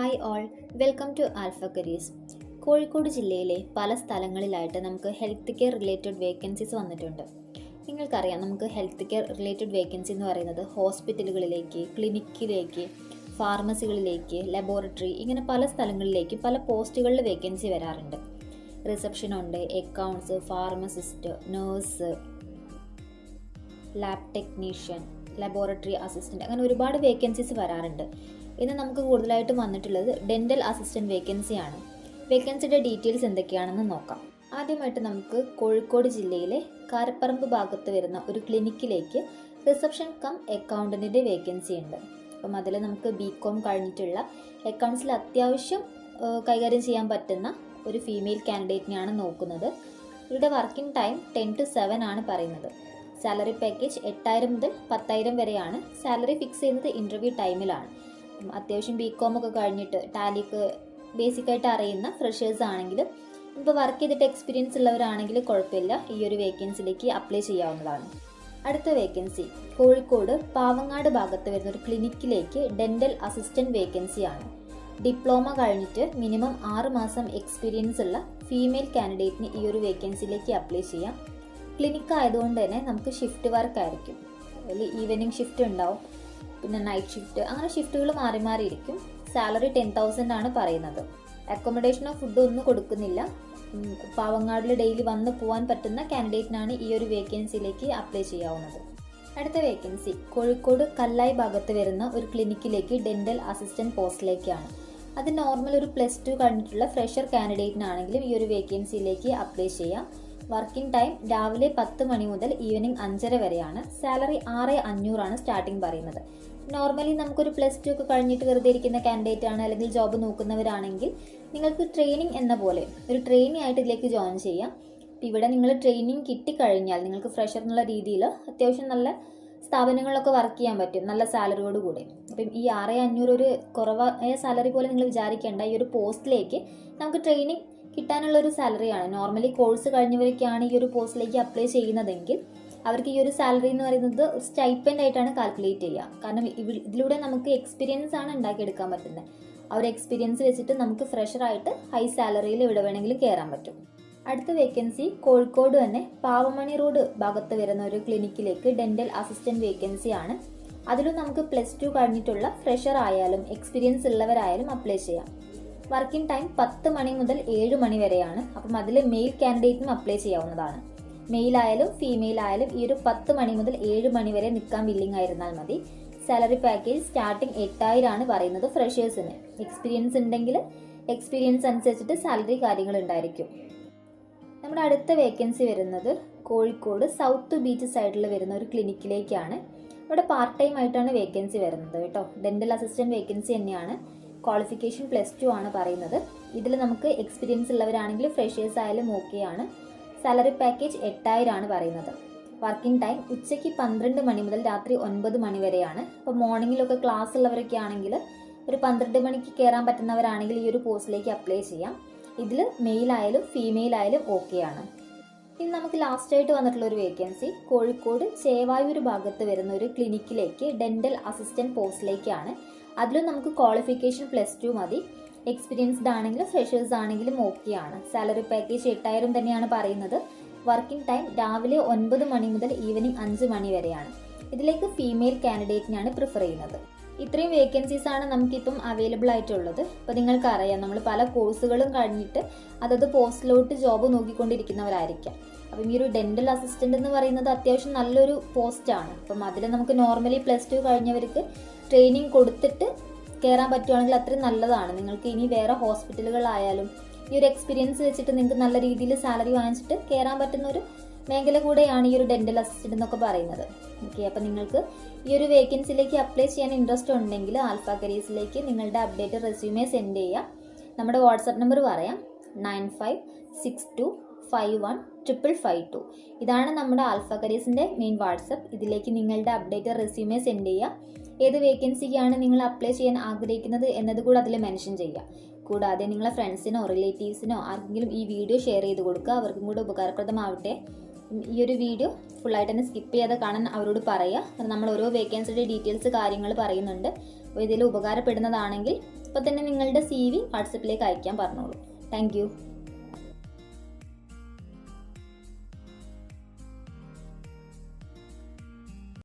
Hi all, welcome to alpha careers. Kozhikode ജില്ലയിലെ പല സ്ഥലങ്ങളിലായിട്ട് നമുക്ക് ഹെൽത്ത് കെയർ റിലേറ്റഡ് വേക്കൻസീസ് വന്നിട്ടുണ്ട്. നിങ്ങൾക്കറിയാം, നമുക്ക് ഹെൽത്ത് കെയർ റിലേറ്റഡ് വേക്കൻസി എന്ന് പറയുന്നത് ഹോസ്പിറ്റലുകളിലേക്ക്, ക്ലിനിക്കിലേക്ക്, ഫാർമസികളിലേക്ക്, ലബോറട്ടറി, ഇങ്ങനെ പല സ്ഥലങ്ങളിലേക്ക് പല പോസ്റ്റുകളിൽ വേക്കൻസി വരാറുണ്ട്. റിസപ്ഷൻ ഉണ്ട്, accounts, pharmacist, nurse, lab technician, laboratory assistant, അങ്ങനെ ഒരുപാട് വേക്കൻസീസ് വരാറുണ്ട്. ഇന്ന് നമുക്ക് കൂടുതലായിട്ടും വന്നിട്ടുള്ളത് ഡെൻ്റൽ അസിസ്റ്റൻറ്റ് വേക്കൻസിയാണ്. വേക്കൻസിയുടെ ഡീറ്റെയിൽസ് എന്തൊക്കെയാണെന്ന് നോക്കാം. ആദ്യമായിട്ട് നമുക്ക് കോഴിക്കോട് ജില്ലയിലെ കാരപ്പറമ്പ് ഭാഗത്ത് വരുന്ന ഒരു ക്ലിനിക്കിലേക്ക് റിസപ്ഷൻ കം അക്കൗണ്ടൻറ്റിൻ്റെ വേക്കൻസി ഉണ്ട്. അപ്പം അതിൽ നമുക്ക് BCom കഴിഞ്ഞിട്ടുള്ള അക്കൗണ്ട്സിൽ അത്യാവശ്യം കൈകാര്യം ചെയ്യാൻ പറ്റുന്ന ഒരു ഫീമെയിൽ കാൻഡിഡേറ്റിനെയാണ് നോക്കുന്നത്. ഇവരുടെ വർക്കിംഗ് ടൈം 10 to 7 ആണ് പറയുന്നത്. സാലറി പാക്കേജ് 8,000 മുതൽ 10,000 വരെയാണ്. സാലറി ഫിക്സ് ചെയ്യുന്നത് ഇൻ്റർവ്യൂ ടൈമിലാണ്. അത്യാവശ്യം BCom ഒക്കെ കഴിഞ്ഞിട്ട് ടാലിക്ക് ബേസിക്കായിട്ട് അറിയുന്ന ഫ്രഷേഴ്സ് ആണെങ്കിൽ, ഇപ്പോൾ വർക്ക് ചെയ്തിട്ട് എക്സ്പീരിയൻസ് ഉള്ളവരാണെങ്കിൽ കുഴപ്പമില്ല, ഈ ഒരു വേക്കൻസിയിലേക്ക് അപ്ലൈ ചെയ്യാവുന്നതാണ്. അടുത്ത വേക്കൻസി കോഴിക്കോട് പാവങ്ങാട് ഭാഗത്ത് വരുന്ന ഒരു ക്ലിനിക്കിലേക്ക് ഡെൻ്റൽ അസിസ്റ്റൻറ്റ് വേക്കൻസിയാണ്. ഡിപ്ലോമ കഴിഞ്ഞിട്ട് മിനിമം 6 മാസം എക്സ്പീരിയൻസ് ഉള്ള ഫീമെയിൽ കാൻഡിഡേറ്റിന് ഈ ഒരു വേക്കൻസിയിലേക്ക് അപ്ലൈ ചെയ്യാം. ക്ലിനിക്ക് ആയതുകൊണ്ട് തന്നെ നമുക്ക് ഷിഫ്റ്റ് വർക്ക് ആയിരിക്കും. അതിൽ ഈവനിങ് ഷിഫ്റ്റ് ഉണ്ടാവും, പിന്നെ നൈറ്റ് ഷിഫ്റ്റ്, അങ്ങനെ ഷിഫ്റ്റുകൾ മാറി മാറി ഇരിക്കും. സാലറി 10,000 ആണ് പറയുന്നത്. അക്കോമഡേഷനോ ഫുഡോ ഒന്നും കൊടുക്കുന്നില്ല. പാവങ്ങാടിൽ ഡെയിലി വന്ന് പോകാൻ പറ്റുന്ന കാൻഡിഡേറ്റിനാണ് ഈ ഒരു വേക്കൻസിയിലേക്ക് അപ്ലൈ ചെയ്യാവുന്നത്. അടുത്ത വേക്കൻസി കോഴിക്കോട് കല്ലായി ഭാഗത്ത് വരുന്ന ഒരു ക്ലിനിക്കിലേക്ക് ഡെൻ്റൽ അസിസ്റ്റൻറ്റ് പോസ്റ്റിലേക്കാണ്. അത് നോർമൽ ഒരു +2 കഴിഞ്ഞിട്ടുള്ള ഫ്രഷർ കാൻഡിഡേറ്റിനാണെങ്കിലും ഈ ഒരു വേക്കൻസിയിലേക്ക് അപ്ലൈ ചെയ്യാം. വർക്കിംഗ് ടൈം രാവിലെ 10 മണി മുതൽ ഈവനിങ് 5:30 വരെയാണ്. സാലറി 6,500 ആണ് സ്റ്റാർട്ടിങ് പറയുന്നത്. നോർമലി നമുക്കൊരു +2 ഒക്കെ കഴിഞ്ഞിട്ട് വെറുതെ ഇരിക്കുന്ന കാൻഡിഡേറ്റ് ആണ്, അല്ലെങ്കിൽ ജോബ് നോക്കുന്നവരാണെങ്കിൽ നിങ്ങൾക്ക് ട്രെയിനിങ് എന്ന പോലെ ഒരു ട്രെയിനി ആയിട്ട് ഇതിലേക്ക് ജോയിൻ ചെയ്യാം. ഇവിടെ നിങ്ങൾ ട്രെയിനിങ് കിട്ടിക്കഴിഞ്ഞാൽ നിങ്ങൾക്ക് ഫ്രഷർ എന്നുള്ള രീതിയിൽ അത്യാവശ്യം നല്ല സ്ഥാപനങ്ങളിലൊക്കെ വർക്ക് ചെയ്യാൻ പറ്റും, നല്ല സാലറിയോട് കൂടി. അപ്പം ഈ 6,500 ഒരു കുറവായ സാലറി പോലെ നിങ്ങൾ വിചാരിക്കേണ്ട. ഈ ഒരു പോസ്റ്റിലേക്ക് നമുക്ക് ട്രെയിനിങ് കിട്ടാനുള്ളൊരു സാലറിയാണ്. നോർമലി കോഴ്സ് കഴിഞ്ഞവരൊക്കെയാണ് ഈ ഒരു പോസ്റ്റിലേക്ക് അപ്ലൈ ചെയ്യുന്നതെങ്കിൽ അവർക്ക് ഈ ഒരു സാലറി എന്ന് പറയുന്നത് ഒരു സ്റ്റൈപ്പൻഡ് ആയിട്ടാണ് കാൽക്കുലേറ്റ് ചെയ്യുക. കാരണം ഇതിലൂടെ നമുക്ക് എക്സ്പീരിയൻസ് ആണ് ഉണ്ടാക്കിയെടുക്കാൻ പറ്റുന്നത്. ആ ഒരു എക്സ്പീരിയൻസ് വെച്ചിട്ട് നമുക്ക് ഫ്രഷറായിട്ട് ഹൈ സാലറിയിൽ ഇവിടെ വേണമെങ്കിലും കയറാൻ പറ്റും. അടുത്ത വേക്കൻസി കോഴിക്കോട് തന്നെ പാവമണി റോഡ് ഭാഗത്ത് വരുന്ന ഒരു ക്ലിനിക്കിലേക്ക് ഡെൻ്റൽ അസിസ്റ്റൻറ്റ് വേക്കൻസിയാണ്. അതിലും നമുക്ക് +2 കഴിഞ്ഞിട്ടുള്ള ഫ്രഷർ ആയാലും എക്സ്പീരിയൻസ് ഉള്ളവരായാലും അപ്ലൈ ചെയ്യാം. വർക്കിംഗ് ടൈം 10 മണി മുതൽ 7 മണി വരെയാണ്. അപ്പം അതിൽ മെയിൽ കാൻഡിഡേറ്റിനും അപ്ലൈ ചെയ്യാവുന്നതാണ്. മെയിൽ ആയാലും ഫീമെയിൽ ആയാലും ഈ ഒരു 10 മണി മുതൽ 7 മണി വരെ നിൽക്കാൻ വില്ലിങ് ആയിരുന്നാൽ മതി. സാലറി പാക്കേജ് സ്റ്റാർട്ടിങ് 8,000 ആണ് പറയുന്നത് ഫ്രഷേഴ്സിന്. എക്സ്പീരിയൻസ് ഉണ്ടെങ്കിൽ എക്സ്പീരിയൻസ് അനുസരിച്ചിട്ട് സാലറി കാര്യങ്ങൾ ഉണ്ടായിരിക്കും. നമ്മുടെ അടുത്ത വേക്കൻസി വരുന്നത് കോഴിക്കോട് സൗത്ത് ബീച്ച് സൈഡിൽ വരുന്ന ഒരു ക്ലിനിക്കിലേക്കാണ്. ഇവിടെ പാർട്ട് ടൈം ആയിട്ടാണ് വേക്കൻസി വരുന്നത് കേട്ടോ. ഡെൻ്റൽ അസിസ്റ്റൻറ്റ് വേക്കൻസി തന്നെയാണ്. ക്വാളിഫിക്കേഷൻ +2 ആണ് പറയുന്നത്. ഇതിൽ നമുക്ക് എക്സ്പീരിയൻസ് ഉള്ളവരാണെങ്കിൽ ഫ്രഷേഴ്സ് ആയാലും ഓക്കെയാണ്. സാലറി പാക്കേജ് 8,000 ആണ് പറയുന്നത്. വർക്കിംഗ് ടൈം ഉച്ചയ്ക്ക് 12 മണി മുതൽ രാത്രി 9 മണി വരെയാണ്. അപ്പോൾ മോർണിംഗിലൊക്കെ ക്ലാസ് ഉള്ളവരൊക്കെ ആണെങ്കിൽ ഒരു 12 മണിക്ക് കയറാൻ പറ്റുന്നവരാണെങ്കിൽ ഈ ഒരു പോസ്റ്റിലേക്ക് അപ്ലൈ ചെയ്യാം. ഇതിൽ മെയിൽ ആയാലും ഫീമെയിൽ ആയാലും ഓക്കെയാണ്. ഇനി നമുക്ക് ലാസ്റ്റ് ആയിട്ട് വന്നിട്ടുള്ള ഒരു വേക്കൻസി കോഴിക്കോട് ചേവായൂർ ഭാഗത്ത് വരുന്ന ഒരു ക്ലിനിക്കിലേക്ക് ഡെൻ്റൽ അസിസ്റ്റൻറ്റ് പോസ്റ്റിലേക്കാണ്. അതിലും നമുക്ക് ക്വാളിഫിക്കേഷൻ +2 മതി. എക്സ്പീരിയൻസ്ഡ് ആണെങ്കിലും ഫ്രഷേഴ്സ് ആണെങ്കിലും ഓക്കെയാണ്. സാലറി പാക്കേജ് 8,000 തന്നെയാണ് പറയുന്നത്. വർക്കിംഗ് ടൈം രാവിലെ 9 മണി മുതൽ ഈവനിങ് 5 മണി വരെയാണ്. ഇതിലേക്ക് ഫീമെയിൽ കാൻഡിഡേറ്റിനാണ് പ്രിഫർ ചെയ്യുന്നത്. ഇത്രയും വേക്കൻസീസ് ആണ് നമുക്കിപ്പം അവൈലബിൾ ആയിട്ടുള്ളത്. അപ്പോൾ നിങ്ങൾക്കറിയാം, നമ്മൾ പല കോഴ്സുകളും കഴിഞ്ഞിട്ട് അതത് പോസ്റ്റിലോട്ട് ജോബ് നോക്കിക്കൊണ്ടിരിക്കുന്നവരായിരിക്കാം. അപ്പം ഈ ഒരു ഡെൻ്റൽ അസിസ്റ്റൻ്റ് എന്ന് പറയുന്നത് അത്യാവശ്യം നല്ലൊരു പോസ്റ്റാണ്. അപ്പം അതിൽ നമുക്ക് നോർമലി +2 കഴിഞ്ഞവർക്ക് ട്രെയിനിങ് കൊടുത്തിട്ട് കയറാൻ പറ്റുവാണെങ്കിൽ അത്രയും നല്ലതാണ്. നിങ്ങൾക്ക് ഇനി വേറെ ഹോസ്പിറ്റലുകളായാലും ഈ ഒരു എക്സ്പീരിയൻസ് വെച്ചിട്ട് നിങ്ങൾക്ക് നല്ല രീതിയിൽ സാലറി വാങ്ങിച്ചിട്ട് കയറാൻ പറ്റുന്ന ഒരു മേഖല കൂടെയാണ് ഈ ഒരു ഡെൻ്റൽ അസിസ്റ്റൻ്റ് എന്നൊക്കെ പറയുന്നത്. ഓക്കെ, അപ്പം നിങ്ങൾക്ക് ഈ ഒരു വേക്കൻസിയിലേക്ക് അപ്ലൈ ചെയ്യാൻ ഇൻട്രസ്റ്റ് ഉണ്ടെങ്കിൽ ആൽഫ കരിയേഴ്സിലേക്ക് നിങ്ങളുടെ അപ്ഡേറ്റഡ് റെസ്യൂമേ സെൻഡ് ചെയ്യുക. നമ്മുടെ വാട്സാപ്പ് നമ്പർ പറയാം, 9562515552. ഇതാണ് നമ്മുടെ ആൽഫ കരിയേഴ്സിൻ്റെ മെയിൻ വാട്സപ്പ്. ഇതിലേക്ക് നിങ്ങളുടെ അപ്ഡേറ്റഡ് റെസ്യൂമേ സെൻഡ് ചെയ്യുക. ഏത് വേക്കൻസിക്കാണ് നിങ്ങൾ അപ്ലൈ ചെയ്യാൻ ആഗ്രഹിക്കുന്നത് എന്നത് കൂടെ അതിൽ മെൻഷൻ ചെയ്യുക. കൂടാതെ നിങ്ങളെ ഫ്രണ്ട്സിനോ റിലേറ്റീവ്സിനോ ആർക്കെങ്കിലും ഈ വീഡിയോ ഷെയർ ചെയ്ത് കൊടുക്കുക. അവർക്കും കൂടെ ഉപകാരപ്രദമാവട്ടെ. ഈ ഒരു വീഡിയോ ഫുള്ളായിട്ട് തന്നെ സ്കിപ്പ് ചെയ്യാതെ കാണാൻ അവരോട് പറയുക. കാരണം നമ്മൾ ഓരോ വേക്കൻസിയുടെ ഡീറ്റെയിൽസ് കാര്യങ്ങൾ പറയുന്നുണ്ട്. അപ്പോൾ ഇതിൽ ഉപകാരപ്പെടുന്നതാണെങ്കിൽ ഇപ്പോൾ തന്നെ നിങ്ങളുടെ CV വാട്സപ്പിലേക്ക് അയക്കാൻ പറഞ്ഞോളൂ. താങ്ക്